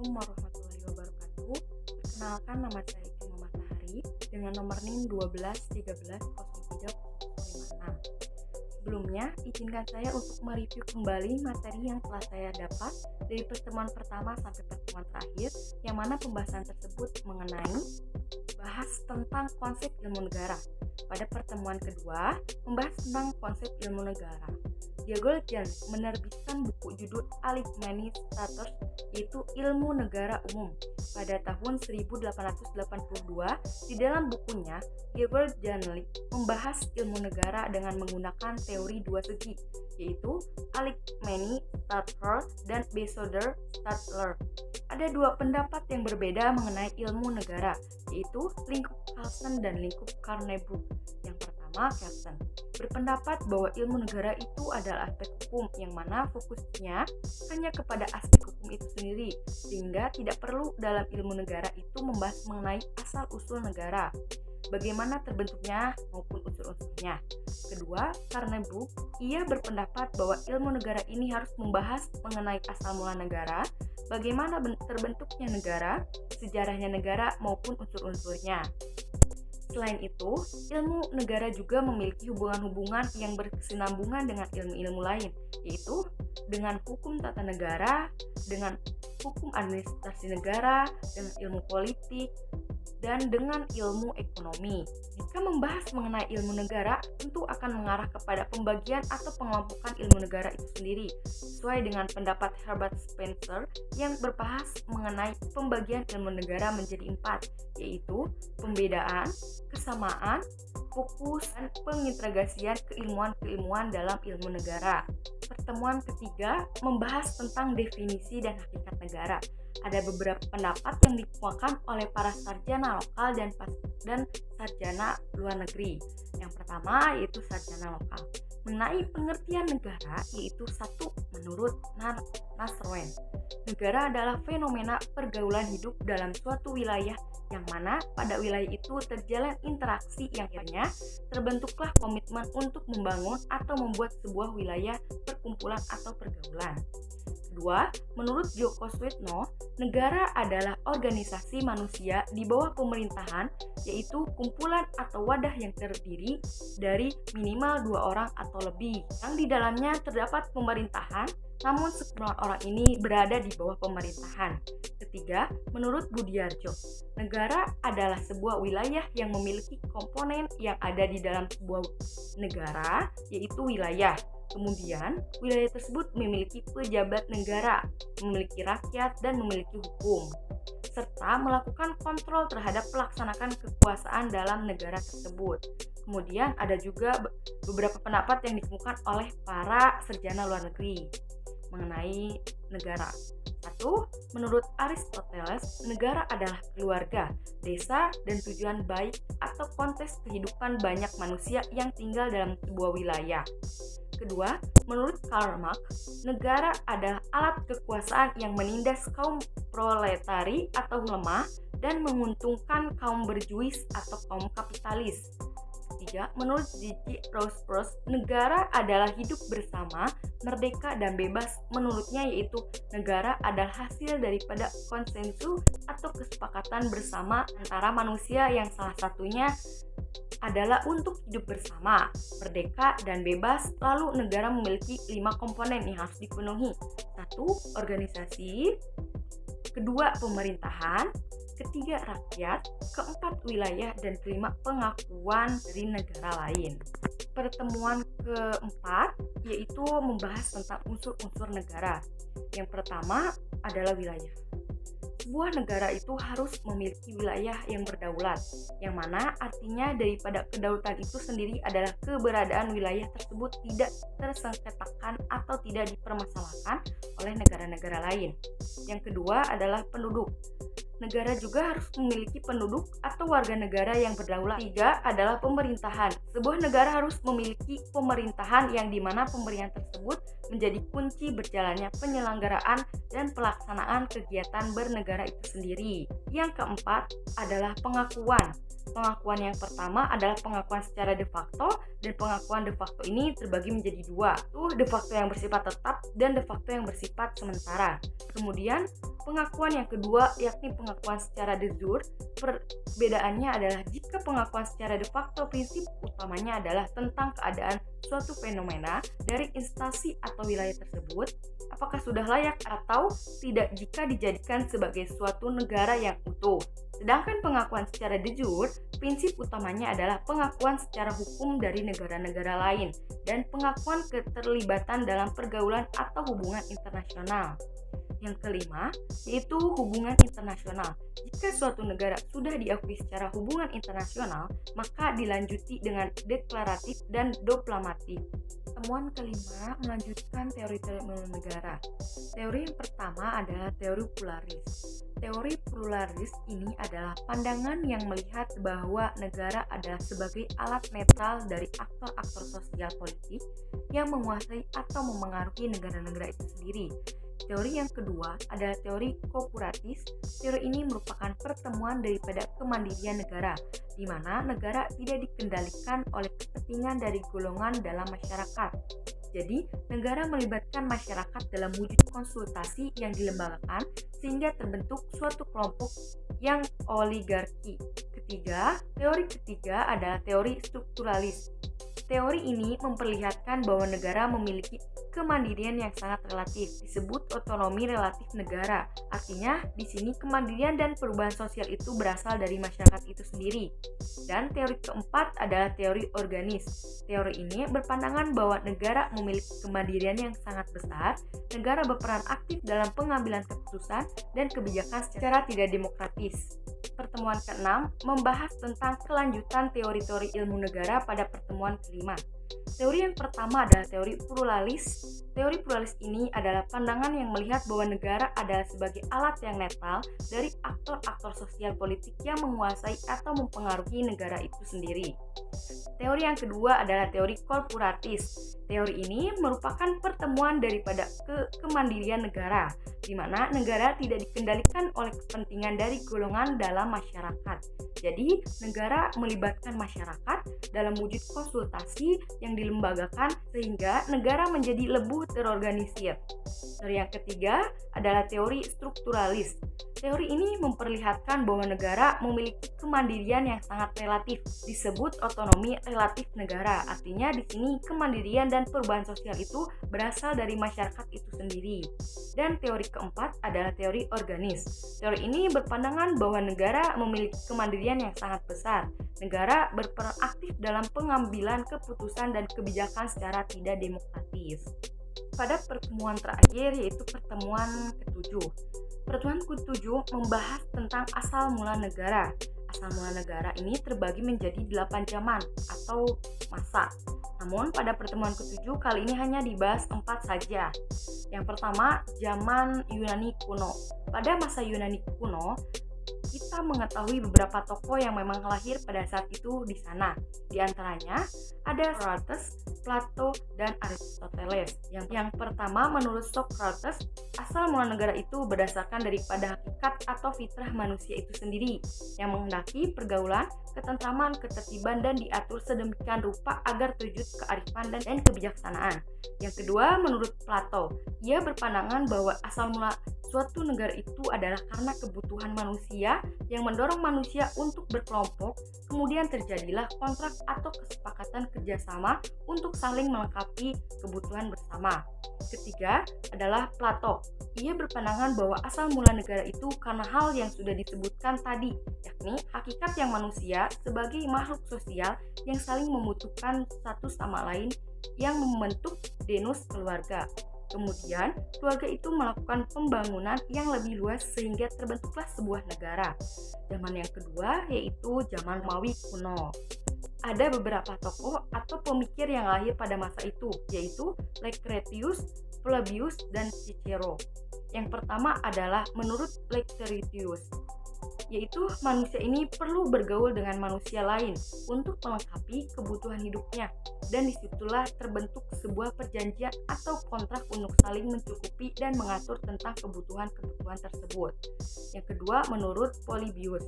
Assalamualaikum warahmatullahi wabarakatuh. Perkenalkan, nama saya Cuma Matahari dengan nomor NIM 12130356. Sebelumnya, izinkan saya untuk mereview kembali materi yang telah saya dapat dari pertemuan pertama sampai pertemuan terakhir, yang mana pembahasan tersebut mengenai bahas tentang konsep ilmu negara. Pada pertemuan kedua, membahas tentang konsep ilmu negara. Diego menerbitkan buku judul Aligmani Staters, yaitu Ilmu Negara Umum, pada tahun 1882. Di dalam bukunya, Diego membahas ilmu negara dengan menggunakan teori dua segi, yaitu Aligmani Statler dan Besoder Statler. Ada dua pendapat yang berbeda mengenai ilmu negara, yaitu lingkup Kelsen dan lingkup Carnebrook. Yang pertama, Kelsen berpendapat bahwa ilmu negara itu adalah aspek hukum, yang mana fokusnya hanya kepada aspek hukum itu sendiri, sehingga tidak perlu dalam ilmu negara itu membahas mengenai asal-usul negara, bagaimana terbentuknya maupun unsur-unsurnya. Kedua, Carnebrook, ia berpendapat bahwa ilmu negara ini harus membahas mengenai asal mula negara, bagaimana terbentuknya negara, sejarahnya negara maupun unsur-unsurnya. Selain itu, ilmu negara juga memiliki hubungan-hubungan yang berkesinambungan dengan ilmu-ilmu lain, yaitu dengan hukum tata negara, dengan hukum administrasi negara, dengan ilmu politik, dan dengan ilmu ekonomi. Jika membahas mengenai ilmu negara, tentu akan mengarah kepada pembagian atau pengelompokan ilmu negara itu sendiri, sesuai dengan pendapat Herbert Spencer yang berbahas mengenai pembagian ilmu negara menjadi 4, yaitu pembedaan, kesamaan, fokus, dan pengintegrasian keilmuan-keilmuan dalam ilmu negara. Pertemuan ketiga membahas tentang definisi dan hakikat negara. Ada beberapa pendapat yang dikemukakan oleh para sarjana lokal dan sarjana luar negeri. Yang pertama yaitu sarjana lokal. Mengenai pengertian negara, yaitu satu, menurut Nasroen, negara adalah fenomena pergaulan hidup dalam suatu wilayah yang mana pada wilayah itu terjalin interaksi yang akhirnya terbentuklah komitmen untuk membangun atau membuat sebuah wilayah perkumpulan atau pergaulan. Kedua, menurut Joko Sweetno, negara adalah organisasi manusia di bawah pemerintahan, yaitu kumpulan atau wadah yang terdiri dari minimal 2 orang atau lebih, yang di dalamnya terdapat pemerintahan, namun sekelompok orang ini berada di bawah pemerintahan. Ketiga, menurut Budiarjo, negara adalah sebuah wilayah yang memiliki komponen yang ada di dalam sebuah negara, yaitu wilayah. Kemudian, wilayah tersebut memiliki pejabat negara, memiliki rakyat, dan memiliki hukum, serta melakukan kontrol terhadap pelaksanaan kekuasaan dalam negara tersebut. Kemudian, ada juga beberapa pendapat yang dikemukakan oleh para sarjana luar negeri mengenai negara. 1. Menurut Aristoteles, negara adalah keluarga, desa, dan tujuan baik atau konteks kehidupan banyak manusia yang tinggal dalam sebuah wilayah. Kedua, menurut Karl Marx, negara adalah alat kekuasaan yang menindas kaum proletari atau lemah dan menguntungkan kaum berjuis atau kaum kapitalis. Ketiga, menurut G.G. Rousseau, negara adalah hidup bersama, merdeka dan bebas. Menurutnya yaitu negara adalah hasil daripada konsensus atau kesepakatan bersama antara manusia yang salah satunya adalah untuk hidup bersama, merdeka dan bebas. Lalu negara memiliki 5 komponen yang harus dipenuhi. 1. Organisasi. 2. Pemerintahan. 3. Rakyat. 4. Wilayah. Dan 5. Pengakuan dari negara lain. Pertemuan keempat yaitu membahas tentang unsur-unsur negara. Yang pertama adalah wilayah. Sebuah negara itu harus memiliki wilayah yang berdaulat, yang mana artinya daripada kedaulatan itu sendiri adalah keberadaan wilayah tersebut tidak tersengketakan atau tidak dipermasalahkan oleh negara-negara lain. Yang kedua adalah penduduk. Negara juga harus memiliki penduduk atau warga negara yang berdaulat. 3 adalah pemerintahan. Sebuah negara harus memiliki pemerintahan yang dimana pemerintahan tersebut menjadi kunci berjalannya penyelenggaraan dan pelaksanaan kegiatan bernegara itu sendiri. Yang keempat adalah pengakuan. Pengakuan yang pertama adalah pengakuan secara de facto, dan pengakuan de facto ini terbagi menjadi dua, de facto yang bersifat tetap dan de facto yang bersifat sementara. Kemudian pengakuan yang kedua yakni pengakuan secara de jure. Perbedaannya adalah jika pengakuan secara de facto prinsip utamanya adalah tentang keadaan suatu fenomena dari instansi atau wilayah tersebut, apakah sudah layak atau tidak jika dijadikan sebagai suatu negara yang utuh. Sedangkan pengakuan secara de jure, prinsip utamanya adalah pengakuan secara hukum dari negara-negara lain dan pengakuan keterlibatan dalam pergaulan atau hubungan internasional. Yang kelima, yaitu hubungan internasional. Jika suatu negara sudah diakui secara hubungan internasional, maka dilanjuti dengan deklaratif dan diplomatik. Temuan kelima melanjutkan teori-teori negara. Teori yang pertama adalah teori pluralis. Teori pluralis ini adalah pandangan yang melihat bahwa negara adalah sebagai alat netral dari aktor-aktor sosial politik yang menguasai atau memengaruhi negara-negara itu sendiri. Teori yang kedua adalah teori korporatis. Teori ini merupakan pertemuan daripada kemandirian negara, di mana negara tidak dikendalikan oleh kepentingan dari golongan dalam masyarakat. Jadi, negara melibatkan masyarakat dalam wujud konsultasi yang dilembagakan sehingga terbentuk suatu kelompok yang oligarki. Teori ketiga adalah teori strukturalis. Teori ini memperlihatkan bahwa negara memiliki kemandirian yang sangat relatif, disebut otonomi relatif negara. Artinya, di sini kemandirian dan perubahan sosial itu berasal dari masyarakat itu sendiri. Dan teori keempat adalah teori organis. Teori ini berpandangan bahwa negara memiliki kemandirian yang sangat besar, negara berperan aktif dalam pengambilan keputusan dan kebijakan secara tidak demokratis. Pertemuan ke-6 membahas tentang kelanjutan teori-teori ilmu negara pada pertemuan kelima. Teori yang pertama adalah teori pluralis. Teori pluralis ini adalah pandangan yang melihat bahwa negara adalah sebagai alat yang netral dari aktor-aktor sosial politik yang menguasai atau mempengaruhi negara itu sendiri. Teori yang kedua adalah teori korporatis. Teori ini merupakan pertemuan daripada kemandirian negara, di mana negara tidak dikendalikan oleh kepentingan dari golongan dalam masyarakat. Jadi, negara melibatkan masyarakat dalam wujud konsultasi yang dilembagakan sehingga negara menjadi lebih terorganisir. Teori yang ketiga adalah teori strukturalis. Teori ini memperlihatkan bahwa negara memiliki kemandirian yang sangat relatif, disebut otonomi relatif negara. Artinya di sini kemandirian dan perubahan sosial itu berasal dari masyarakat itu sendiri. Dan teori keempat adalah teori organis. Teori ini berpandangan bahwa negara memiliki kemandirian yang sangat besar. Negara berperan aktif dalam pengambilan keputusan dan kebijakan secara tidak demokratis. Pada pertemuan terakhir, yaitu pertemuan ke-7. Pertemuan ke-7 membahas tentang asal mula negara. Asal mula negara ini terbagi menjadi 8 zaman atau masa. Namun pada pertemuan ke-7 kali ini hanya dibahas 4 saja. Yang pertama, zaman Yunani kuno. Pada masa Yunani kuno, kita mengetahui beberapa tokoh yang memang lahir pada saat itu di sana. Di antaranya ada Socrates, Plato, dan Aristoteles. Yang pertama, menurut Socrates, asal mula negara itu berdasarkan daripada hakikat atau fitrah manusia itu sendiri, yang menghendaki pergaulan, ketentraman, ketertiban, dan diatur sedemikian rupa agar terwujud kearifan dan kebijaksanaan. Yang kedua, menurut Plato, ia berpandangan bahwa asal mula suatu negara itu adalah karena kebutuhan manusia yang mendorong manusia untuk berkelompok, kemudian terjadilah kontrak atau kesepakatan kerjasama untuk saling melengkapi kebutuhan bersama. Ketiga adalah Plato. Ia berpandangan bahwa asal mula negara itu karena hal yang sudah disebutkan tadi, yakni hakikat yang manusia sebagai makhluk sosial yang saling membutuhkan satu sama lain yang membentuk genus keluarga. Kemudian, keluarga itu melakukan pembangunan yang lebih luas sehingga terbentuklah sebuah negara. Zaman yang kedua yaitu zaman Romawi kuno. Ada beberapa tokoh atau pemikir yang lahir pada masa itu, yaitu Lucretius, Flavius, dan Cicero. Yang pertama adalah menurut Lucretius. yaitu manusia ini perlu bergaul dengan manusia lain untuk melengkapi kebutuhan hidupnya, dan disitulah terbentuk sebuah perjanjian atau kontrak untuk saling mencukupi dan mengatur tentang kebutuhan-kebutuhan tersebut. Yang kedua, menurut Polybius,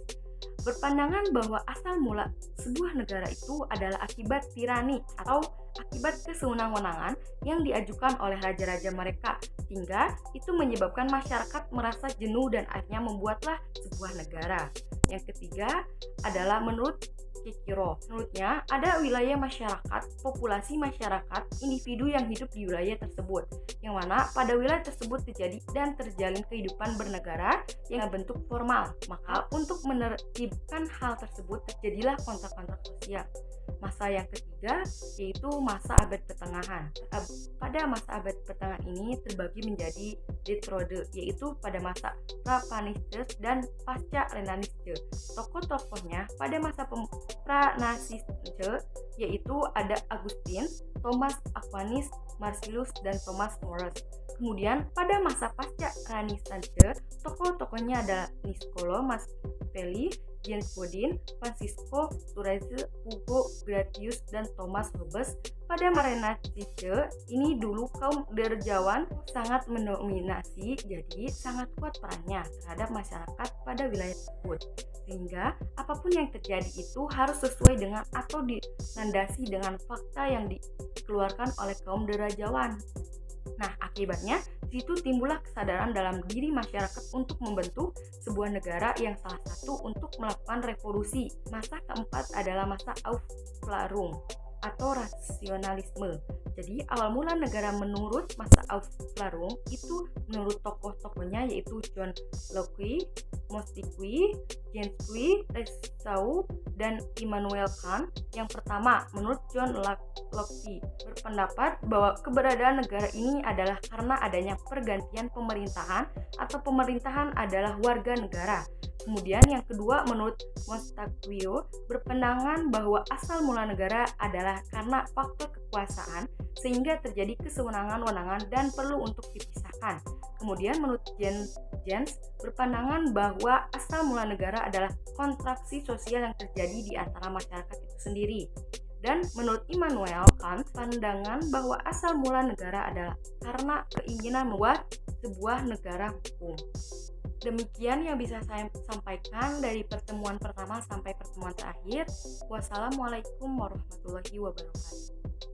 berpandangan bahwa asal mula sebuah negara itu adalah akibat tirani atau akibat kesewenang-wenangan yang diajukan oleh raja-raja mereka, sehingga itu menyebabkan masyarakat merasa jenuh dan akhirnya membuatlah sebuah negara. Yang ketiga adalah menurut Kikiro. Menurutnya, ada wilayah masyarakat, populasi masyarakat, individu yang hidup di wilayah tersebut, yang mana pada wilayah tersebut terjadi dan terjalin kehidupan bernegara yang bentuk formal. Maka untuk menertibkan hal tersebut terjadilah kontrak-kontrak sosial. Masa yang ketiga yaitu masa abad pertengahan. Pada masa abad pertengahan ini terbagi menjadi detrode, yaitu pada masa Prapanisce dan pasca Renaissance. Tokoh-tokohnya pada masa Prapanisce yaitu ada Augustinus, Thomas Aquinas, Marcellus, dan Thomas More. Kemudian pada masa pasca Renaissance, tokoh-tokohnya adalah Niccolò Machiavelli, James Bodin, Francisco Turrez, Hugo Gratius, dan Thomas Hobbes. Pada Renaissance ini dulu kaum derjawan sangat mendominasi, jadi sangat kuat perannya terhadap masyarakat pada wilayah tersebut. Sehingga apapun yang terjadi itu harus sesuai dengan atau dilandasi dengan fakta yang dikeluarkan oleh kaum derajaan. Nah, akibatnya di situ timbullah kesadaran dalam diri masyarakat untuk membentuk sebuah negara yang salah satu untuk melakukan revolusi. Masa keempat adalah masa Aufklärung atau rasionalisme. Jadi awal mula negara menurut masa Aufklärung itu menurut tokoh-tokohnya yaitu John Locke, Montesquieu, James Rousseau, dan Immanuel Kant. Yang pertama, menurut John Locke berpendapat bahwa keberadaan negara ini adalah karena adanya pergantian pemerintahan atau pemerintahan adalah warga negara. Kemudian yang kedua, menurut Montesquieu berpandangan bahwa asal mula negara adalah karena faktor kekuasaan sehingga terjadi kesewenang-wenangan dan perlu untuk dipisahkan. Kemudian menurut James berpandangan bahwa asal mula negara adalah kontraksi sosial yang terjadi di antara masyarakat itu sendiri. Dan menurut Immanuel Kant, pandangan bahwa asal mula negara adalah karena keinginan membuat sebuah negara hukum. Demikian yang bisa saya sampaikan dari pertemuan pertama sampai pertemuan terakhir. Wassalamualaikum warahmatullahi wabarakatuh.